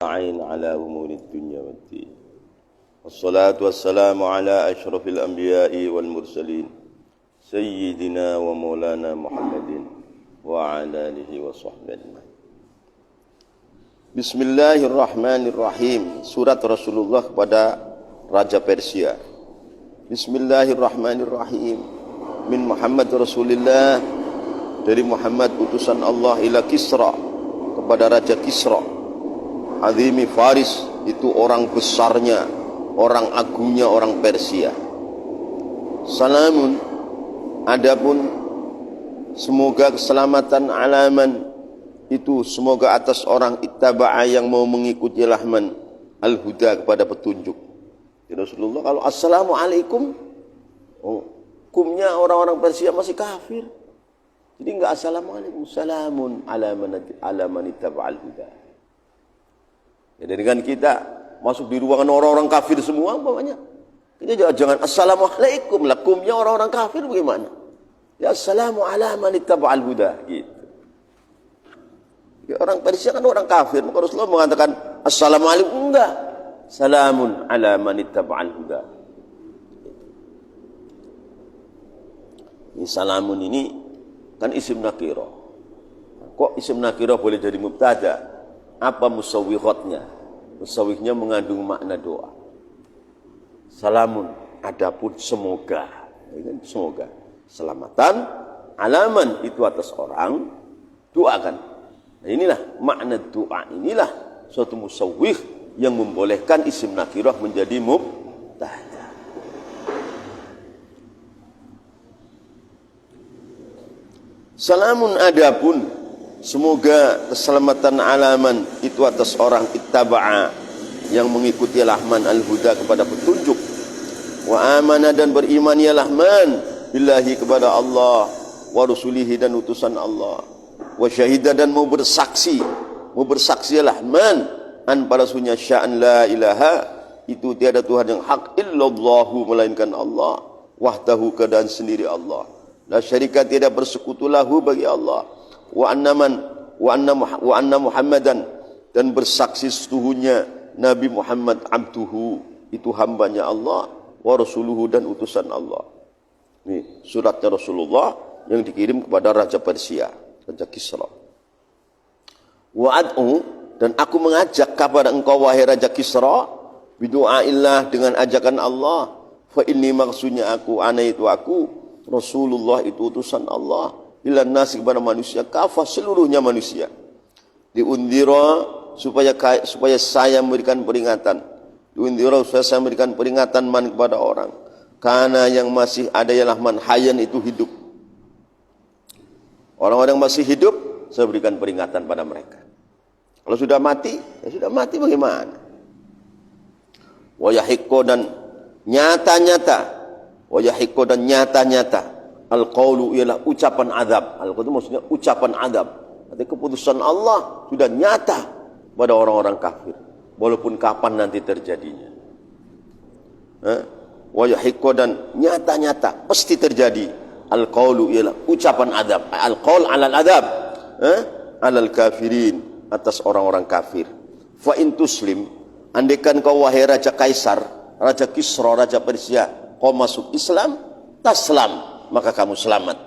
أجمعين على أمور الدنيا والدين والصلاة والسلام على أشرف الأنبياء والمرسلين سيدنا ومولانا محمد وعلى آله وصحبه أجمعين. Bismillahirrahmanirrahim. Surat Rasulullah kepada Raja Persia. Bismillahirrahmanirrahim. Min Muhammad Rasulillah, dari Muhammad utusan Allah, ila Kisra, kepada Raja Kisra, Azimi Faris, itu orang besarnya, orang agungnya orang Persia. Salamun, adapun semoga keselamatan, alaman, itu semoga atas orang ittaba'a yang mau mengikuti lahman al-huda, kepada petunjuk. Ya Rasulullah, kalau assalamualaikum, kumnya orang-orang Persia masih kafir, jadi enggak assalamualaikum, salamun ala man ittaba'a al-huda. Ya, dengan kita masuk di ruangan orang-orang kafir semua, umpamanya kita jangan assalamualaikum, lah kumnya orang-orang kafir bagaimana? Ya assalamu ala man ittaba'a al-huda, gitu. Ya, orang Persia kan orang kafir, maka Rasulullah mengatakan assalamualaikum, enggak, salamun ala man ittaba'al huda. Ini salamun ini kan isim nakirah. Kok isim nakirah boleh jadi mubtada? Apa musawwighatnya? Musawwihnya mengandung makna doa. Salamun, adapun semoga, semoga selamatan, alaman itu atas orang, doakan. Nah, inilah makna doa, inilah suatu musawwih yang membolehkan isim nakirah menjadi mubtada. Salamun, adapun semoga keselamatan, alaman itu atas orang ittaba'a yang mengikuti lahman al-huda, kepada petunjuk. Wa amana, dan beriman ya lahman billahi, kepada Allah, wa rusulihi, dan utusan Allah. Wa syahidah, dan mau bersaksi lahman an pada sunya sya'an la ilaha, itu tiada Tuhan yang hak illallahu, melainkan Allah, wahdahu, keadaan sendiri Allah, la syarika, tiada bersekutu lahu bagi Allah, wa anna Muhammadan, dan bersaksi sesungguhnya Nabi Muhammad abduhu, itu hambanya Allah, wa rasuluhu, dan utusan Allah. Ini suratnya Rasulullah yang dikirim kepada Raja Persia, Raja Kisra. Wa'ad'u, dan aku mengajak kepada engkau wahai Raja Kisra, bidu'aillah, dengan ajakan Allah, fa inni, maksudnya aku, ana itu aku, Rasulullah itu utusan Allah, ilan nasi, kepada manusia, kafah, seluruhnya manusia, diundira, supaya saya memberikan peringatan, diundira, supaya saya memberikan peringatan man, kepada orang, karena yang masih ada ialah man hayan, itu hidup. Orang-orang masih hidup, saya berikan peringatan pada mereka. Kalau sudah mati, ya sudah mati, bagaimana? Wa yahiqqo, dan nyata-nyata, wa yahiqqo, dan nyata-nyata, al-qawlu, ialah ucapan azab. Al-qawlu itu maksudnya ucapan azab. Artinya keputusan Allah sudah nyata pada orang-orang kafir, walaupun kapan nanti terjadinya. Wa yahiqqo, dan nyata-nyata pasti terjadi. Al-qawlu, ialah ucapan azab. Al-qawl alal azab, alal kafirin, atas orang-orang kafir. Fa in tuslim, andaikan kau wahai Raja Kaisar, Raja Kisra, Raja Persia, kau masuk Islam, taslam, maka kamu selamat.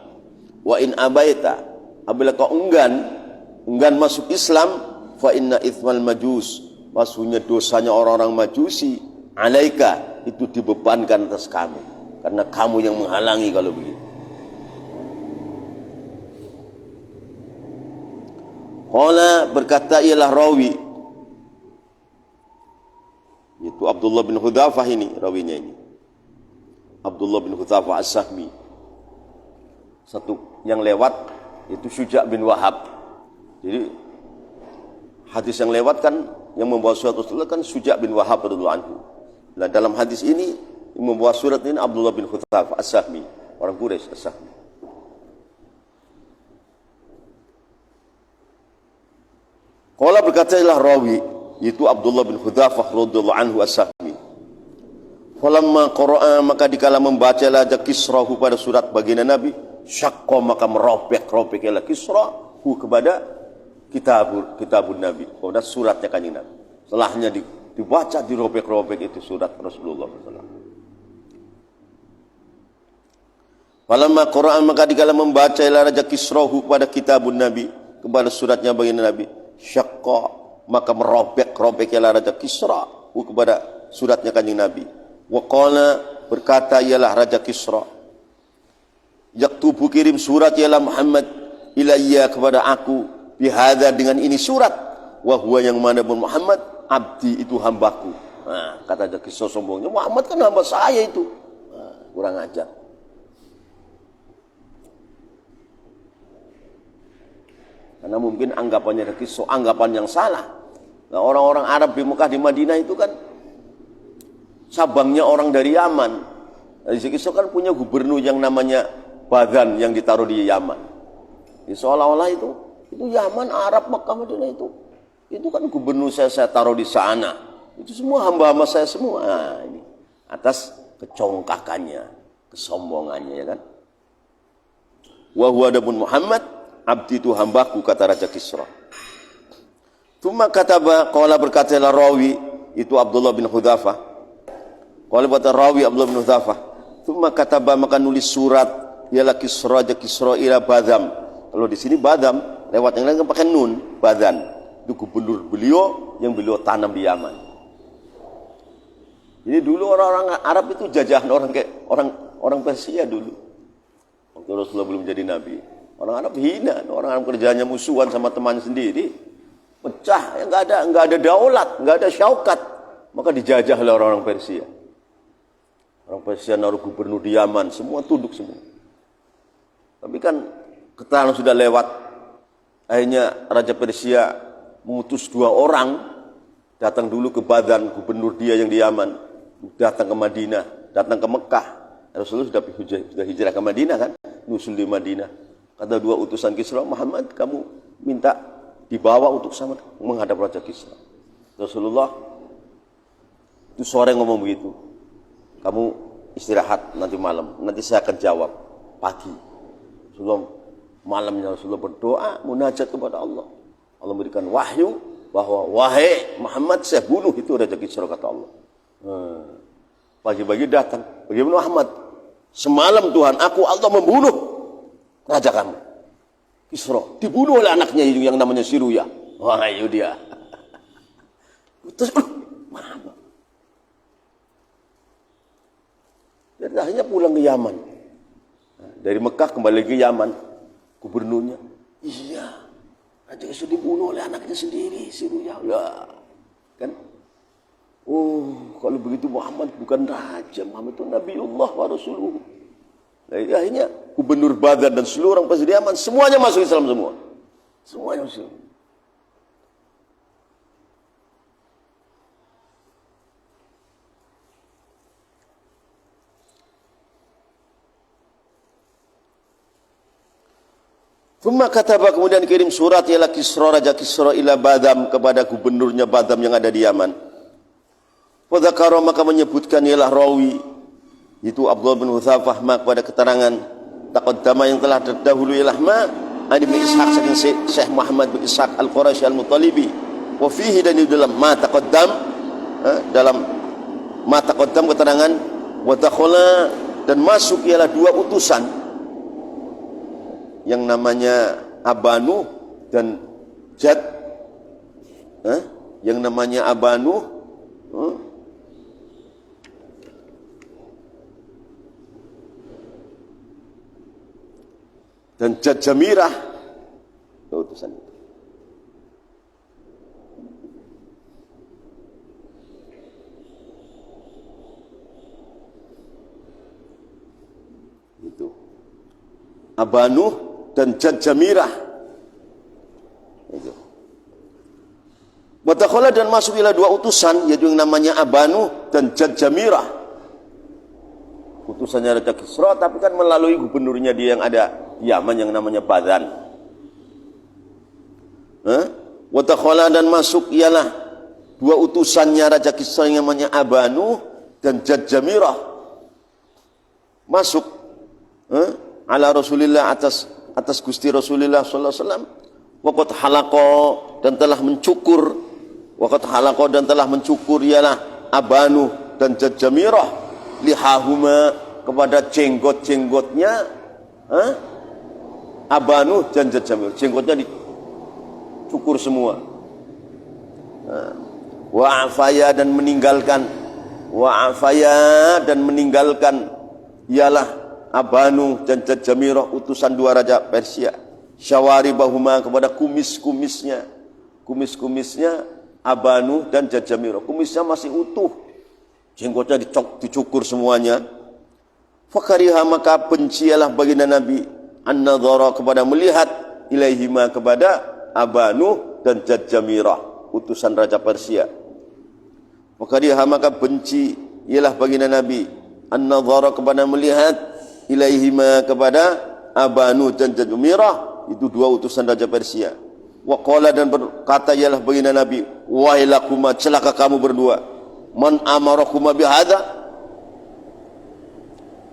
Wa in abaita, apabila kau enggan masuk Islam, fa inna ithmal majus, maksudnya dosanya orang-orang Majusi, alaika, itu dibebankan atas kamu, karena kamu yang menghalangi kalau begitu. Qala, berkata ialah rawi, itu Abdullah bin Hudzafah, ini rawinya ini, Abdullah bin Hudzafah As-Sahmi. Satu yang lewat itu Syuja' bin Wahab. Jadi hadis yang lewat kan, yang membawa surat Rasulullah kan Syuja' bin Wahab radhiyallahu anhu. Nah, dalam hadis ini yang membawa surat ini Abdullah bin Hudzafah As-Sahmi, orang Quraisy As-Sahmi. Qala, berkata ialah rawi, yaitu Abdullah bin Hudzafah radhiyallahu anhu As-Sahmi. Falamma qara'a, maka dikala membaca Raja Kisrahu pada surat baginda Nabi, syaqqa, maka merobek ialah Kisrahu kepada kitabun Nabi, kepada suratnya kanjeng Nabi. Setelahnya dibaca, dirobek-robek itu surat Rasulullah SAW. Falamma qara'a, maka dikala membaca ila Raja Kisrahu pada kitabun Nabi, kepada suratnya bagi Nabi, syaqqa, maka merobek-robek ila Raja Kisra kepada suratnya kanjeng Nabi. Wa qala, berkata ialah Raja Kisra, yaktubu, kirim surat ialah Muhammad ilayya, kepada aku, bihadza, dengan ini surat, wa huwa, yang mana pun Muhammad, abdi, itu hambaku. Nah, kata Raja Kisra sombongnya, Muhammad kan hamba saya itu. Nah, kurang ajar. Karena mungkin anggapannya Raja Kisra anggapan yang salah. Nah, orang-orang Arab di Mekah, di Madinah itu kan cabangnya orang dari Yaman. Raja Kisra kan punya gubernur yang namanya Badan, yang ditaruh di Yaman. Ya, seolah-olah itu Yaman, Arab, Mekah, Madinah itu kan gubernur saya taruh di sana. Itu semua hamba-hamba saya semua. Nah, ini atas kecongkakannya, kesombongannya, ya kan. Wa huwa, adapun Muhammad, abdi, itu hambaku, kata Raja Kisra. Tsumma kataba, qala, berkatalah rawi itu Abdullah bin Hudzafah. Qala, berkata rawi Abdullah bin Hudzafah, tsumma kataba, maka nulis surat ialah Kisra, Raja Kisra ila Badam. Kalau di sini Badam, lewat yang lain kan pakai nun, Badan. Itu gubernur beliau yang beliau tanam di Yaman. Jadi dulu orang-orang Arab itu jajahan orang Persia dulu. Waktu Rasulullah belum jadi nabi. Orang Arab hina, orang Arab kerjanya musuhan sama teman sendiri. Pecah, ya enggak ada daulat, enggak ada syaukat. Maka dijajah oleh orang-orang Persia. Orang Persia naruh gubernur di Yaman, semua tunduk semua. Tapi kan keterangan sudah lewat. Akhirnya Raja Persia mengutus 2 orang datang dulu ke Badan, gubernur dia yang di Yaman, datang ke Madinah, datang ke Mekah. Rasulullah sudah hijrah ke Madinah kan, nusul di Madinah. Kata 2 utusan Kisra, Muhammad, kamu minta dibawa untuk sama menghadap Raja Kisra. Rasulullah itu sore ngomong begitu, kamu istirahat nanti malam, nanti saya akan jawab pagi. Rasulullah malamnya Rasulullah berdoa, munajat kepada Allah. Allah memberikan wahyu bahwa wahai Muhammad, saya bunuh itu Raja Kisra, kata Allah. Pagi-pagi datang, bagaimana Muhammad? Semalam Tuhan aku, Allah membunuh raja kamu, Kisra, dibunuh oleh anaknya yang namanya Siruya. Wah, itu dia. Terus, mana? Jadi akhirnya pulang ke Yaman. Dari Mekah kembali ke Yaman, gubernurnya, iya, Raja Kisra dibunuh oleh anaknya sendiri, Siruya. Ya, kan? Oh, kalau begitu Muhammad bukan raja, Muhammad itu Nabiullah wa Rasuluh. Nah, akhirnya gubernur Badan dan seluruh orang Persia di Yaman semuanya masuk Islam semua. Semuanya Muslim. Tsumma kataba, kemudian kirim surat ialah Kisra, Raja Kisra ila Badam, kepada gubernurnya Badam yang ada di Yaman. Wa dzakara, maka menyebutkan ialah rawi itu Abdullah bin Hudzafah kepada keterangan taqaddama yang telah terdahulu ialah ma Ibn Ishaq saking Syekh Muhammad bin Ishaq Al-Quraisy Al-Muttalibi. Wa fihi, dan di dalam ma taqaddam, dalam ma taqaddam keterangan wa dakhala, dan masuk ialah 2 utusan yang namanya Abanu dan Jad, yang namanya Abanu dan Jad Jamirah, utusan itu Abanu dan Jad Jamirah. Watakhala, dan masuk ila 2 utusan, yaitu yang namanya Abanu dan Jad Jamirah. Utusannya Raja Kisra, tapi kan melalui gubernurnya dia yang ada di Yaman yang namanya Badan. Watakhala, dan masuk ialah 2 utusannya Raja Kisra yang namanya Abanu dan Jad Jamirah. Masuk ala Rasulillah, atas Gusti Rasulullah sallallahu alaihi wasallam, waqad halaqa, dan telah mencukur Waqad halaqa dan telah mencukur ialah Abanu dan Jamirah lihahuma kepada jenggot-jenggotnya Abanu dan Jamirah, jenggotnya dicukur semua. Wa afaya dan meninggalkan ialah Abanu dan Jamirah utusan dua raja Persia, syawaribahuma kepada kumis-kumisnya Abanu dan Jamirah, kumisnya masih utuh, jenggotnya dicukur semuanya. Fakariha maka bencialah baginda Nabi an-nadhara kepada melihat ilaihima kepada Abanu dan Jamirah utusan raja Persia. Fakariha maka benci ialah baginda Nabi an-nadhara kepada melihat ilaihima kepada Abanu dan Jamirah, itu dua utusan raja Persia. Wa qala dan berkata ialah baginda Nabi, wailakuma celaka kamu berdua, man amarakuma bihadza,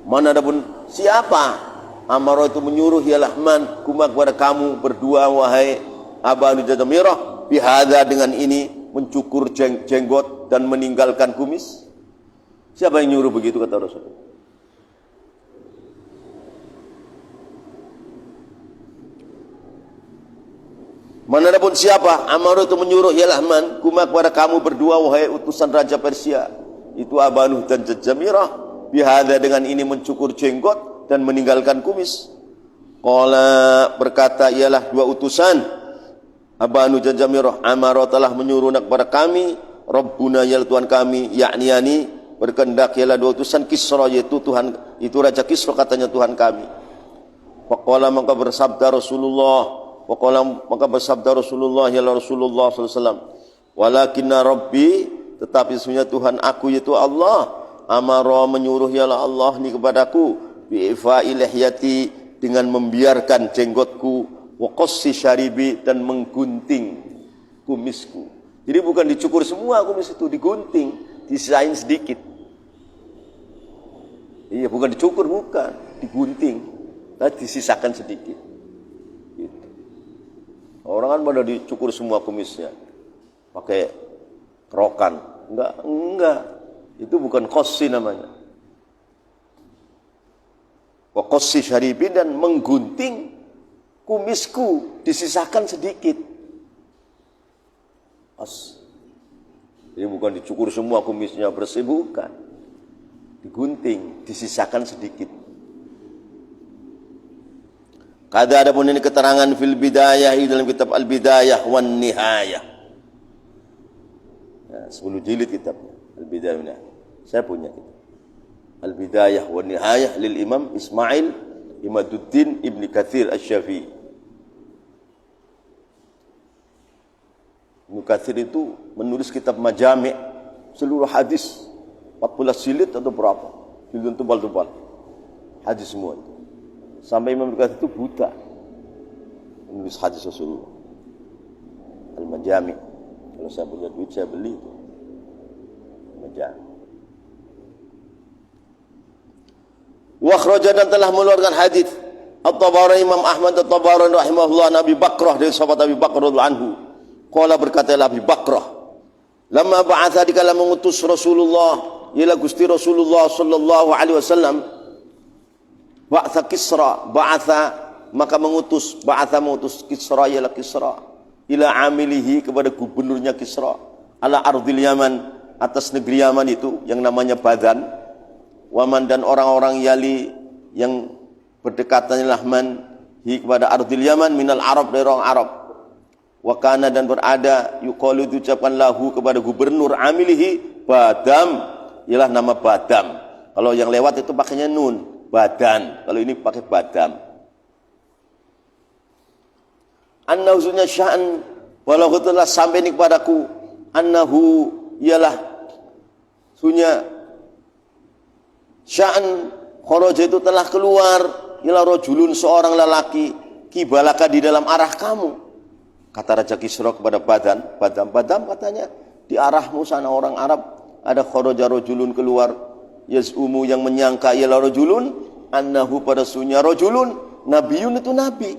mana adapun siapa amara itu menyuruh ialah man kuma kepada kamu berdua wahai Abanu dan Jamirah bihadza dengan ini mencukur jenggot dan meninggalkan kumis. Siapa yang nyuruh begitu kata Rasul? Mana adapun siapa amara itu menyuruh ialah man kuma kepada kamu berdua wahai utusan raja Persia, itu Abanu dan Jamirah bihadza dengan ini mencukur jenggot dan meninggalkan kumis. Qala berkata ialah dua utusan Abanu dan Jamirah, amara telah menyuruh kepada kami Rabbuna ya Tuhan kami, yakni berkehendak ialah dua utusan Kisra, yaitu Tuhan itu raja Kisra katanya Tuhan kami. Faqala maka bersabda Rasulullah ya Rasulullah sallallahu alaihi wasallam, walakinna rabbi tetapi sesungguhnya Tuhan aku yaitu Allah amara menyuruh ialah Allah ni kepadaku bi'ifai lihyati dengan membiarkan jenggotku, wa qassi syaribi dan menggunting kumisku. Jadi bukan dicukur semua kumis itu, digunting, disisain sedikit. Iya, bukan dicukur, bukan, digunting, tapi disisakan sedikit. Gitu. Orang kan pada dicukur semua kumisnya, pakai kerokan, enggak. Itu bukan qassi namanya. Wa qassi syaribi dan menggunting kumisku, disisakan sedikit. Jadi bukan dicukur semua kumisnya bersih, bukan. Digunting, disisakan sedikit. Kada adapun ini keterangan fil bidayah dalam kitab Al-Bidayah wan Nihayah. 10 jilid kitabnya Al-Bidayah. Saya punya kitab Al-Bidayah wan Nihayah lil Imam Ismail Imaduddin Ibn Katsir Asy-Syafi'i. Ibn Katsir itu menulis kitab Majami' seluruh hadis 14 jilid atau berapa? Jilid tebal-tebal. Hadis semua itu. Sampai Imam Ibn Katsir itu buta menulis hadis Rasulullah. Al-Majami'. Kalau saya punya duit saya beli itu. Majami'. Wa akhraja dan telah mengeluarkan hadis At-Tabarani Imam Ahmad At-Tabarani rahimahullah Nabi Bakrah dari sahabat Abi Bakr radhiyallahu anhu. Qala berkata Abi Bakrah, lamma ba'atha dikala mengutus Rasulullah, ialah Gusti Rasulullah sallallahu alaihi wasallam, ba'atha Kisra, ba'atha maka mengutus Kisra ialah Kisra ila amilihi kepada gubernurnya Kisra ala ardil Yaman, atas negeri Yaman itu yang namanya Badan, waman dan orang-orang yali yang berdekatan lahman hi kepada ardil Yaman minal Arab dari orang Arab. Wa kana dan berada yuqalu diucapkan lahu kepada gubernur amilihi Badam, ialah nama Badam. Kalau yang lewat itu pakainya nun, Badan. Kalau ini pakai Badam. Annahu sunya sya'an walau telah sampai ini kepadaku, annahu ialah sunya sya'an kharaja itu telah keluar ialah rajulun seorang lelaki kibalaka di dalam arah kamu. Kata Raja Kisra kepada Badam katanya, di arahmu sana orang Arab ada kharaja rajulun keluar, yaz'umu yang menyangka ialah rajulun, annahu pada sunya rajulun, nabiyun itu nabi.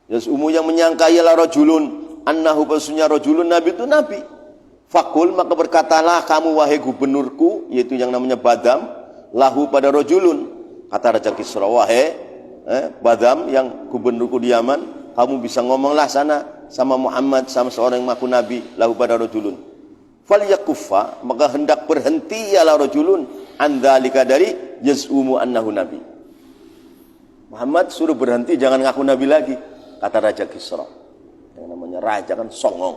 Yaz'umu yang menyangka ialah rajulun, annahu basnya rajulun, nabi itu nabi. Fakul, maka berkatalah kamu wahai gubernurku, yaitu yang namanya Badam, lahu pada rajulun. Kata Raja Kisra, wahai Badam yang gubernurku di Yaman, kamu bisa ngomonglah sana sama Muhammad, sama seorang yang mengaku nabi, lahu pada rajulun. Falyakuffa, maka hendak berhenti ialah rajulun, andalika dari yaz'umu annahu nabi. Muhammad suruh berhenti, jangan ngaku nabi lagi, kata Raja Kisra. Yang namanya raja kan songong.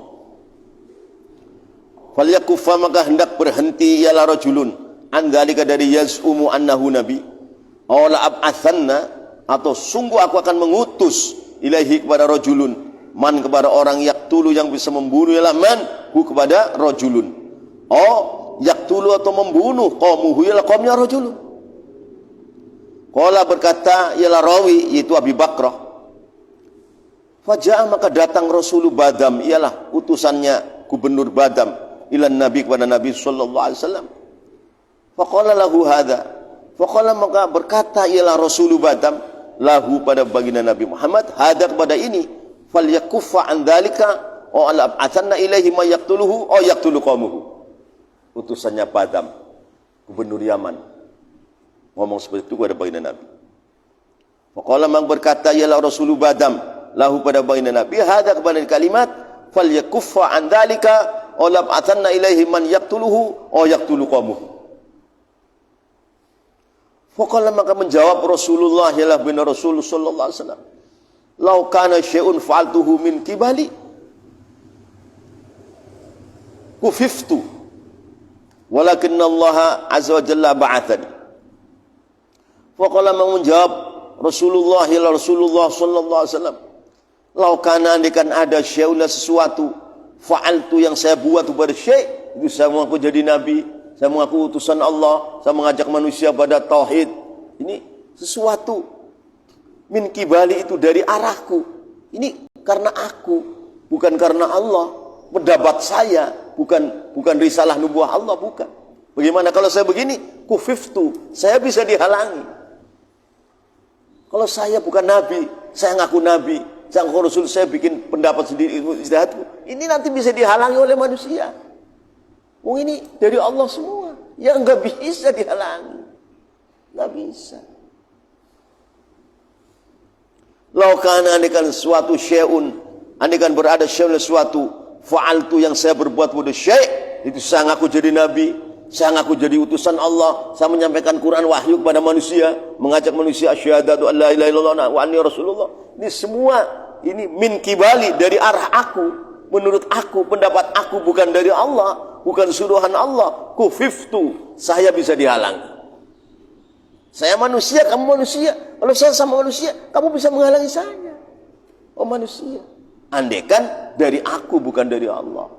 Falyakuffa, maka hendak berhenti ialah rajulun, andalika dari yaz'umu annahu nabi. Awla ab'athanna, atau sungguh aku akan mengutus ilaihi kepada rajulun, man kepada orang yaktulu yang bisa membunuh, ialah man hu kepada rajulun. Yaktulu atau membunuh, qaumuhu ialah qaumnya rajulun. Qala berkata ialah rawi, yaitu Abi Bakrah. Faja'a, maka datang Rasulullah Badam, ialah utusannya gubernur Badam, ilan nabi kepada Nabi sallallahu alaihi wasallam. Faqala lahu hadza, faqala, maka berkata ialah Rasulullah Badam lahu pada baginda Nabi Muhammad, hadza kepada ini, falyakuffa an dzalika ala ab'athanna ilaihi may yaqtuluhu yaqtulu qaumuhu. Utusannya Badam, gubernur Yaman, ngomong seperti itu kepada baginda Nabi. Faqala, maka berkata ialah Rasulullah Badam lahu pada baginda Nabi, hadza kepada kalimat falyakuffa an dzalika ala ab'athanna ilaihi man yaqtuluhu yaqtulu qaumuhu. Faqala, maka menjawab Rasulullah ialah benar Rasul sallallahu alaihi wasallam, lau kana syai'un fa'altuhu min kibali kufiftu walakinna Allah azza wa jalla ba'athani. Faqala, maka menjawab Rasulullah ialah Rasulullah sallallahu alaihi wasallam, lau kana, andikan ada syai'un sesuatu, fa'altu yang saya buat kepada syai', itu saya mengaku jadi nabi, saya mengaku utusan Allah, saya mengajak manusia pada tauhid. Ini sesuatu min kibali, itu dari arahku. Ini karena aku, bukan karena Allah. Pendapat saya, bukan risalah nubuah Allah, bukan. Bagaimana kalau saya begini? Kufiftu, saya bisa dihalangi. Kalau saya bukan nabi, saya ngaku nabi, saya ngaku rasul, saya bikin pendapat sendiri, istihadku, ini nanti bisa dihalangi oleh manusia. Ini dari Allah semua, yang nggak bisa dihalangi, nggak bisa. Laukana, andikan suatu syai'un, andikan berada syai'un sesuatu, fa'altu yang saya berbuat pada syai', itu saya ngaku jadi nabi, saya ngaku jadi utusan Allah, saya menyampaikan Quran wahyu kepada manusia, mengajak manusia asyhadu an la ilaha illallah wa anni rasulullah. Ini semua ini min kibali, dari arah aku, menurut aku, pendapat aku, bukan dari Allah, bukan suruhan Allah. Kufiftu, saya bisa dihalangi. Saya manusia, kamu manusia. Kalau saya sama manusia, kamu bisa menghalangi saya. Manusia. Andaikan dari aku, bukan dari Allah.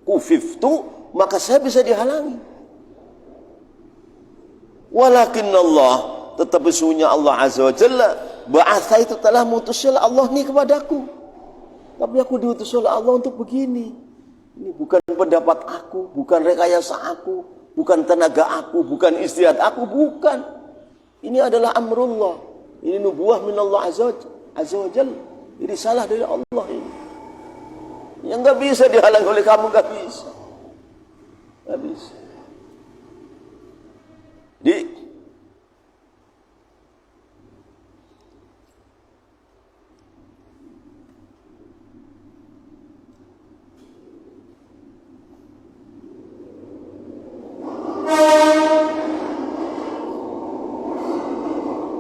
Kufiftu, maka saya bisa dihalangi. Walakin Allah, tetapi sesungguhnya Allah azza wa jalla, ba'atha, itu telah mengutus Allah ini kepadaku. Tapi aku diutus oleh Allah untuk begini. Ini bukan pendapat aku, bukan rekayasa aku, bukan tenaga aku, bukan istihad aku, bukan. Ini adalah amrullah. Ini nubuah minallah azza wa jalla. Ini salah dari Allah ini. Yang nggak bisa dihalang oleh kamu, nggak bisa. Nggak bisa.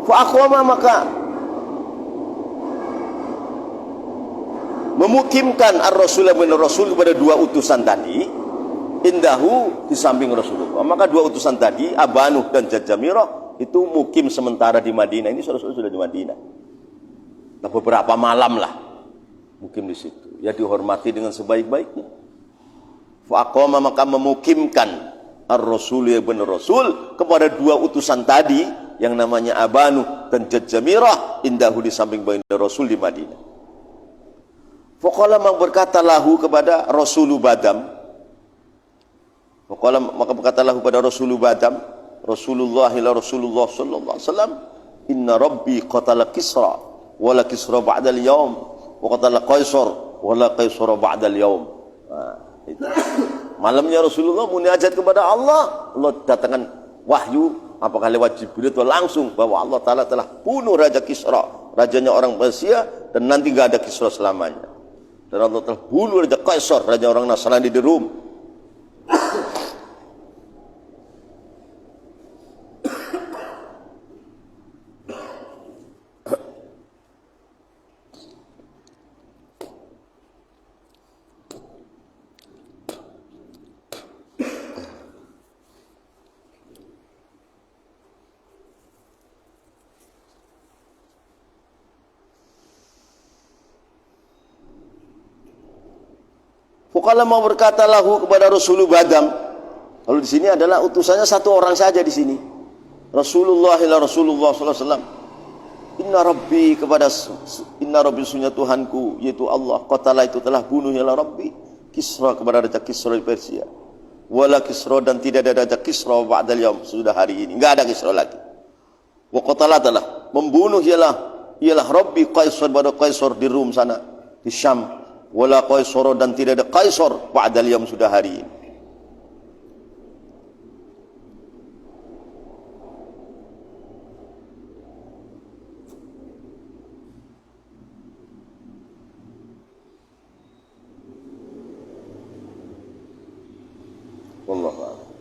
Fa'aqwama, maka memukimkan ar-rasul bin rasul kepada dua utusan tadi, indahu, di samping Rasulullah. Maka dua utusan tadi, Abanuh dan Jajamirah, itu mukim sementara di Madinah. Ini sudah di Madinah. Nah, beberapa malam lah mukim di situ. Ya, dihormati dengan sebaik-baiknya. Fa'aqwama, maka memukimkan ar-rasul bin rasul kepada dua utusan tadi, yang namanya Abanuh dan Jajamirah, indahu, di samping baginda Rasul di Madinah. Faqala, maka berkata lahu kepada Rasulullah Badam. Faqala, maka berkata lahu kepada Rasulullah Badam, Rasulullah sallallahu alaihi wasallam, inna rabbi qatala Kisra wala Kisra ba'dal yaum wa qatala Qaisar wala Qaisar ba'dal yaum. Nah, itu. Malamnya Rasulullah munajat kepada Allah, Allah datangkan wahyu apakah lewat Jibril atau langsung bahwa Allah Ta'ala telah bunuh Raja Kisra, rajanya orang Persia, dan nanti gak ada Kisra selamanya. Dan Allah telah bunuh Raja Kaisar, raja orang Nasrani di Rum. Fukala mau berkata lahu kepada Rasulullah Badam. Kalau di sini adalah utusannya satu orang saja di sini. Rasulullah sallallahu alaihi wasallam. Inna Rabbi sunya Tuhanku yaitu Allah. Qatala itu telah bunuh ya Rabbi Kisra kepada Raja Kisra di Persia. Wala Kisra dan tidak ada Raja Kisra ba'dal yaum sudah hari ini. Enggak ada Kisra lagi. Wa qatala telah membunuh ialah Rabbi Qaisar pada Qaisar di Rum sana di Syam. Wala Qaisar dan tidak ada Qaisar ba'dal yaum sudah hari ini. Wallahu a'lam.